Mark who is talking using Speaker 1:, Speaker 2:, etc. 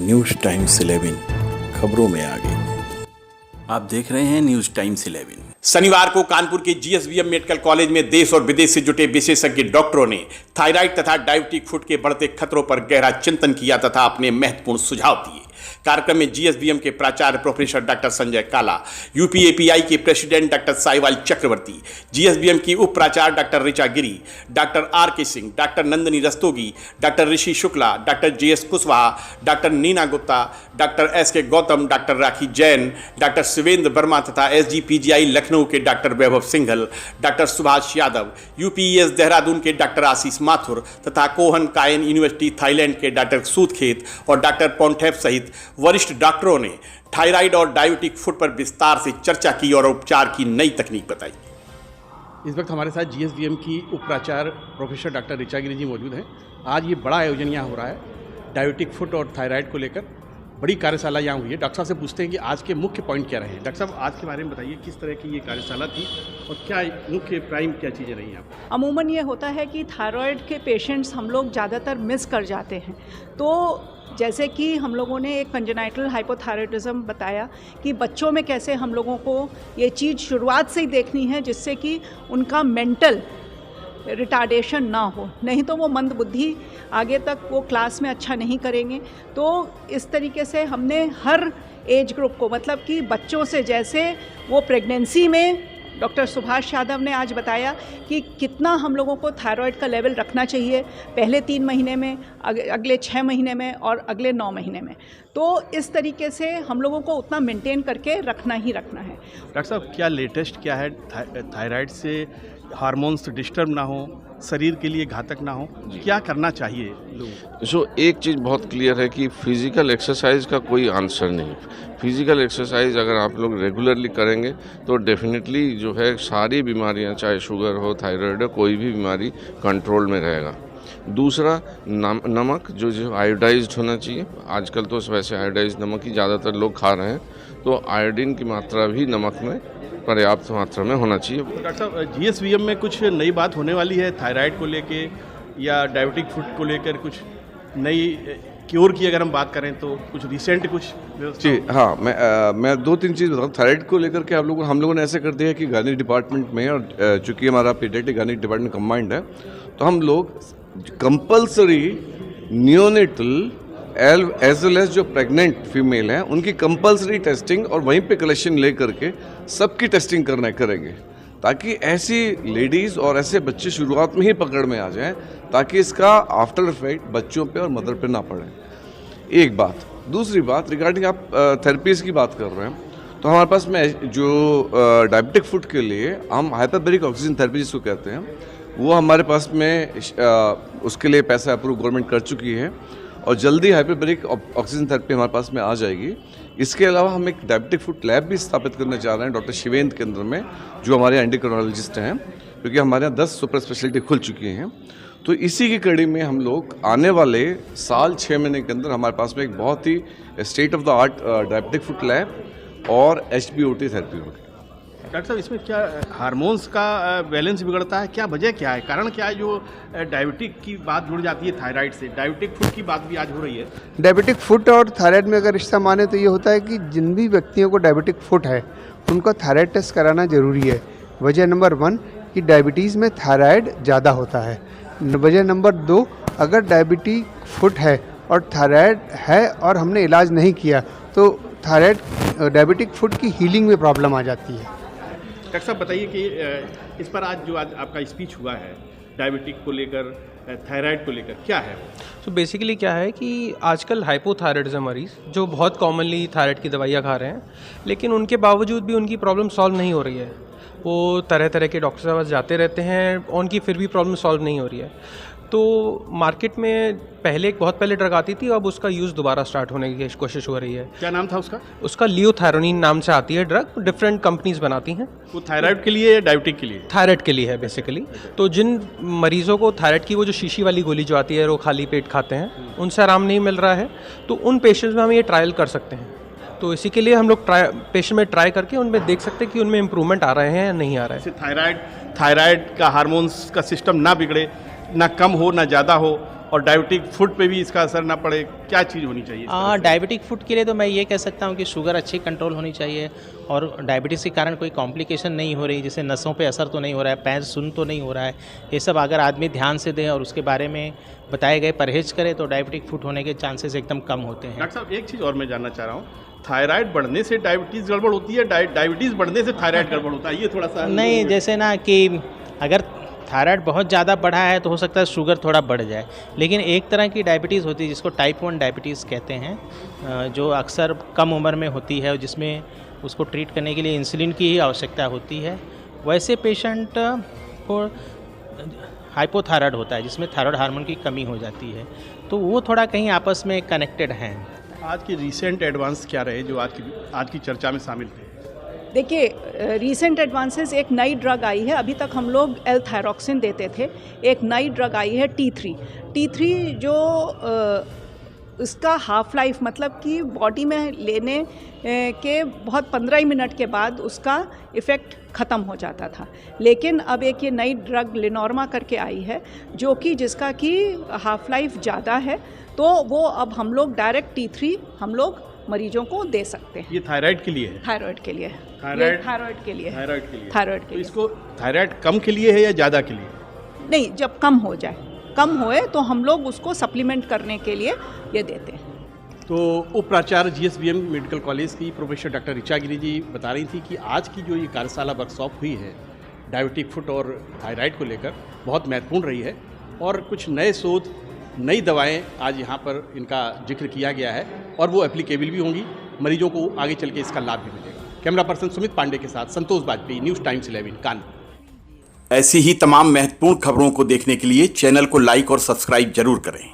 Speaker 1: News times 11 खबरों में आगे। आप देख रहे हैं न्यूज टाइम्स 11।
Speaker 2: शनिवार को कानपुर के जीएसवीएम मेडिकल कॉलेज में देश और विदेश से जुटे विशेषज्ञ डॉक्टरों ने थायराइड तथा डायबिटिक फुट के बढ़ते खतरों पर गहरा चिंतन किया तथा अपने महत्वपूर्ण सुझाव दिए। कार्यक्रम में जीएसवीएम के प्राचार्य professor doctor Sanjay Kala, UPAPI के president doctor Sahiwal Chakraborty, GSVM की उप प्राचार्य doctor Richa Giri, doctor R K Singh, doctor Nandini Rastogi, doctor Rishi Shukla, doctor JS Kushwaha, doctor Neena Gupta, doctor SK Gautam, doctor Rakhi Jain, doctor Shivendra Verma तथा एसजीपीजीआई लखनऊ के doctor Vaibhav Singhal, doctor Subhash Yadav, UPS Dehradun के डॉक्टर आशीष माथुर तथा कोहन कायन यूनिवर्सिटी थाईलैंड के डॉक्टर सूदखेत और डॉक्टर पोंठेप सहित वरिष्ठ डॉक्टरों ने थायराइड और डायबिटिक फुट पर विस्तार से चर्चा की और उपचार की नई तकनीक बताई।
Speaker 3: इस वक्त हमारे साथ जीएसवीएम की उप प्राचार्य प्रोफेसर डॉक्टर ऋचा गिरी जी मौजूद हैं। आज ये बड़ा आयोजन यहाँ हो रहा है डायबिटिक फुट और थायराइड को लेकर, बड़ी कार्यशाला यहाँ हुई है। डॉक्टर साहब से पूछते हैं कि आज के मुख्य पॉइंट क्या रहे। डॉक्टर साहब, आज के बारे में बताइए, किस तरह की ये कार्यशाला थी और क्या मुख्य प्राइम क्या चीज़ें रही हैं?
Speaker 4: अमूमन ये होता है कि थायराइड के पेशेंट्स हम लोग ज़्यादातर मिस कर जाते हैं। तो जैसे कि हम लोगों ने एक कंजेनाइटल हाइपोथायराइडिज्म बताया कि बच्चों में कैसे हम लोगों को ये चीज़ शुरुआत से ही देखनी है जिससे कि उनका मेंटल रिटार्डेशन ना हो, नहीं तो वो मंदबुद्धि आगे तक वो क्लास में अच्छा नहीं करेंगे। तो इस तरीके से हमने हर एज ग्रुप को, मतलब कि बच्चों से जैसे वो प्रेगनेंसी में डॉक्टर सुभाष यादव ने आज बताया कि कितना हम लोगों को थायराइड का लेवल रखना चाहिए पहले 3 महीने में, अगले 6 महीने में और अगले 9 महीने में। तो इस तरीके से हम लोगों को उतना मेंटेन करके रखना ही रखना है।
Speaker 3: डॉक्टर साहब, क्या लेटेस्ट क्या है थायराइड से हार्मोन्स डिस्टर्ब ना हो, शरीर के लिए घातक ना हो, क्या करना चाहिए लोगों को?
Speaker 5: एक चीज़ बहुत क्लियर है कि फिजिकल एक्सरसाइज का कोई आंसर नहीं। फिजिकल एक्सरसाइज अगर आप लोग रेगुलरली करेंगे तो डेफिनेटली जो है सारी बीमारियां, चाहे शुगर हो, थायराइड हो, कोई भी बीमारी कंट्रोल में रहेगा। दूसरा, नमक जो आयोडाइज्ड होना चाहिए। आजकल तो वैसे आयोडाइज्ड नमक ही ज़्यादातर लोग खा रहे हैं, तो आयोडीन की मात्रा भी नमक में पर्याप्त मात्रा में होना चाहिए।
Speaker 3: डॉक्टर साहब, जीएसवीएम में कुछ नई बात होने वाली है थायराइड को लेके या डायबिटिक फुट को लेकर? कुछ नई क्योर की अगर हम बात करें तो कुछ रिसेंट कुछ?
Speaker 6: जी हाँ, मैं 2-3 चीज़ बताऊँ। थायराइड को लेकर के हम लोगों ने ऐसे कर दिया है कि गायनिक डिपार्टमेंट में, और चूँकि हमारा पीडियाट्रिक गायनिक डिपार्टमेंट कंबाइंड है, तो हम लोग compulsory neonatal as well as जो प्रेग्नेंट फीमेल हैं उनकी कंपल्सरी टेस्टिंग और वहीं पे कलेक्शन ले करके सबकी टेस्टिंग करेंगे, ताकि ऐसी लेडीज़ और ऐसे बच्चे शुरुआत में ही पकड़ में आ जाएं, ताकि इसका आफ्टर इफेक्ट बच्चों पे और मदर पे ना पड़े। एक बात। दूसरी बात, रिगार्डिंग आप थेरेपीज़ की बात कर रहे हैं, तो हमारे पास में जो डायबिटिक फुट के लिए हम हाइपरबैरिक ऑक्सीजन थेरेपी जिसको कहते हैं, वो हमारे पास में उसके लिए पैसा अप्रूव गवर्नमेंट कर चुकी है और जल्दी हाइपरबैरिक ऑक्सीजन थेरेपी हमारे पास में आ जाएगी। इसके अलावा हम एक डायबिटिक फुट लैब भी स्थापित करना चाह रहे हैं डॉक्टर शिवेंद्र के अंदर में, जो हमारे एंडोक्राइनोलॉजिस्ट हैं, क्योंकि हमारे यहाँ 10 सुपर स्पेशलिटी खुल चुकी हैं। तो इसी की कड़ी में हम लोग आने वाले साल 6 महीने के अंदर हमारे पास में एक बहुत ही state of the art diabetic foot lab और HBOT थेरेपी होगी।
Speaker 3: डॉक्टर साहब, इसमें क्या हार्मोन्स का बैलेंस बिगड़ता है? क्या वजह क्या है, कारण क्या है जो डायबिटिक की बात जुड़ जाती है थायराइड से? डायबिटिक फुट की बात भी आज हो रही है।
Speaker 7: डायबिटिक फुट और थायराइड में अगर रिश्ता माने तो ये होता है कि जिन भी व्यक्तियों को डायबिटिक फुट है उनको थायराइड टेस्ट कराना ज़रूरी है। वजह नंबर 1 कि डायबिटीज़ में थायराइड ज़्यादा होता है। वजह नंबर 2, अगर डायबिटिक फुट है और थायराइड है और हमने इलाज नहीं किया तो डायबिटिक फुट की हीलिंग में प्रॉब्लम आ जाती है।
Speaker 3: डॉक्टर साहब, बताइए कि इस पर आज आपका स्पीच हुआ है डायबिटिक को लेकर, थायराइड को लेकर, क्या है?
Speaker 8: तो बेसिकली क्या है कि आजकल हाइपोथायराइडिज्म मरीज़ जो बहुत कॉमनली थायराइड की दवाइयाँ खा रहे हैं, लेकिन उनके बावजूद भी उनकी प्रॉब्लम सॉल्व नहीं हो रही है। वो तरह तरह के डॉक्टर के पास जाते रहते हैं, उनकी फिर भी प्रॉब्लम सॉल्व नहीं हो रही है। तो मार्केट में बहुत पहले ड्रग आती थी, अब उसका यूज़ दोबारा स्टार्ट होने की कोशिश हो रही है।
Speaker 3: क्या नाम था उसका?
Speaker 8: उसका लियोथायरोनिन नाम से आती है ड्रग, डिफरेंट कंपनीज बनाती हैं।
Speaker 3: वो थायराइड के लिए या डायबिटिक के लिए?
Speaker 8: थायराइड के लिए है बेसिकली। तो जिन मरीज़ों को थायराइड की वो जो शीशी वाली गोली जो आती है, वो खाली पेट खाते हैं, उनसे आराम नहीं मिल रहा है, तो उन पेशेंट्स में हम ये ट्रायल कर सकते हैं। तो इसी के लिए हम लोग पेशेंट में ट्राई करके उनमें देख सकते हैं कि उनमें इम्प्रूवमेंट आ रहे हैं या नहीं आ रहा है।
Speaker 3: थायराइड का हार्मोन्स का सिस्टम ना बिगड़े, ना कम हो ना ज़्यादा हो, और डायबिटिक फूड पे भी इसका असर ना पड़े, क्या चीज़ होनी चाहिए?
Speaker 9: डायबिटिक फूड के लिए तो मैं ये कह सकता हूँ कि शुगर अच्छी कंट्रोल होनी चाहिए और डायबिटीज़ के कारण कोई कॉम्प्लिकेशन नहीं हो रही, जैसे नसों पे असर तो नहीं हो रहा है, पैर सुन्न तो नहीं हो रहा है, ये सब अगर आदमी ध्यान से दें और उसके बारे में बताए गए परहेज करे तो डायबिटिक फूड होने के चांसेस एकदम कम होते हैं।
Speaker 3: डॉक्टर साहब एक चीज़ और मैं जानना चाह रहा हूँ, थायराइड बढ़ने से डायबिटीज़ गड़बड़ होती है, डायबिटीज़ बढ़ने से थायराइड गड़बड़ होता है, ये थोड़ा सा
Speaker 9: नहीं, जैसे ना कि अगर थायराइड बहुत ज़्यादा बढ़ा है तो हो सकता है शुगर थोड़ा बढ़ जाए, लेकिन एक तरह की डायबिटीज़ होती है जिसको टाइप 1 डायबिटीज़ कहते हैं, जो अक्सर कम उम्र में होती है और जिसमें उसको ट्रीट करने के लिए इंसुलिन की ही आवश्यकता होती है। वैसे पेशेंट को हाइपोथायरायड होता है जिसमें थायराइड हार्मोन की कमी हो जाती है, तो वो थोड़ा कहीं आपस में कनेक्टेड हैं।
Speaker 3: आज के रीसेंट एडवांस क्या रहे जो आज की चर्चा में शामिल थे?
Speaker 4: देखिए, रीसेंट एडवांसेस, एक नई ड्रग आई है, अभी तक हम लोग एल-थायरॉक्सिन देते थे, एक नई ड्रग आई है T3 जो इसका हाफ लाइफ मतलब कि बॉडी में लेने के बहुत 15 ही मिनट के बाद उसका इफ़ेक्ट ख़त्म हो जाता था, लेकिन अब एक ये नई ड्रग लेनॉर्मा करके आई है जो कि जिसका कि हाफ लाइफ ज़्यादा है, तो वो अब हम लोग डायरेक्ट T3 हम लोग मरीजों को दे सकते हैं।
Speaker 3: ये थायराइड के लिए है?
Speaker 4: थायराइड के लिए।
Speaker 3: थायराइड
Speaker 4: के लिए।
Speaker 3: थायराइड के लिए। इसको थायराइड कम के लिए है या ज़्यादा के लिए?
Speaker 4: नहीं, जब कम हो जाए, कम होए तो हम लोग उसको सप्लीमेंट करने के लिए ये देते हैं।
Speaker 3: तो उप प्राचार्य GSVM मेडिकल कॉलेज की प्रोफेसर डॉक्टर ऋचा गिरी जी बता रही थी कि आज की जो ये कार्यशाला वर्कशॉप हुई है डायबिटिक फुट और थायराइड को लेकर बहुत महत्वपूर्ण रही है और कुछ नए शोध, नई दवाएं आज यहाँ पर इनका जिक्र किया गया है और वो एप्लीकेबल भी होंगी, मरीजों को आगे चल के इसका लाभ भी मिलेगा। कैमरा पर्सन सुमित पांडे के साथ संतोष बाजपेयी, न्यूज़ टाइम्स 11 कानपुर।
Speaker 2: ऐसी ही तमाम महत्वपूर्ण खबरों को देखने के लिए चैनल को लाइक और सब्सक्राइब जरूर करें।